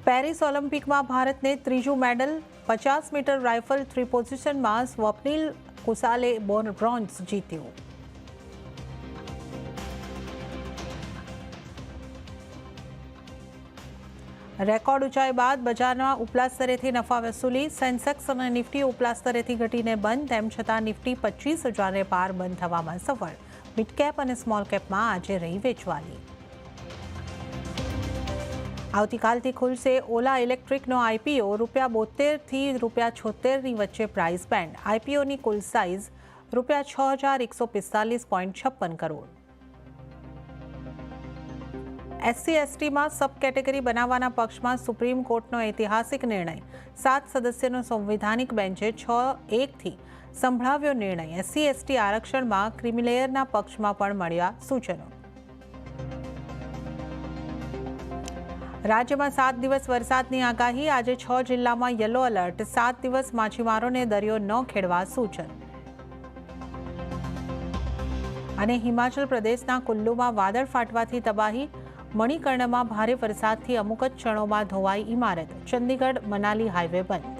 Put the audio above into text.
Paris ઓલિમ્પિકમાં ભારતને ત્રીજું medal. 50 metre rifle 3 પોઝિશનમાં સ્વપ્નિલ કુસાલે બ્રોન્ઝ જીત્યો. રેકોર્ડ ઊંચાઈ બાદ બજારમાં ઉપલા સ્તરેથી નફા વસૂલી. સેન્સેક્સ અને નિફ્ટી ઉપલા સ્તરેથી ઘટીને બંધ. તેમ છતાં નિફ્ટી 25,000ને પાર બંધ થવામાં સફળ. મિડ કેપ અને સ્મોલ કેપમાં આજે રહી વેચવાલી. આવતીકાલથી ખુલશે ઓલા ઇલેક્ટ્રિકનો આઈપીઓ. ₹72 થી ₹76 વચ્ચે પ્રાઇસ બેન્ડ. આઈપીઓની કુલ સાઇઝ ₹6,145.56 કરોડ. એસસી એસટીમાં સબ કેટેગરી બનાવવાના પક્ષમાં સુપ્રીમ કોર્ટનો ઐતિહાસિક નિર્ણય. 7 સદસ્યનો સંવિધાનિક બેન્ચે 6-1થી સંભળાવ્યો નિર્ણય. એસસી એસટી આરક્ષણમાં ક્રિમિલેયરના પક્ષમાં પણ મળ્યા સૂચનો. રાજ્યમાં 7 દિવસ વરસાદની આગાહી. આજે 6 જિલ્લામાં યલો એલર્ટ. 7 દિવસ માછીમારોને દરિયો ન ખેડવા સૂચન. અને હિમાચલ પ્રદેશના કુલ્લુમાં વાદળ ફાટવાથી તબાહી. મણિકર્ણમાં ભારે વરસાદથી અમુક જ ક્ષણોમાં ધોવાઈ ઇમારત. ચંદીગઢ મનાલી હાઈવે બંધ.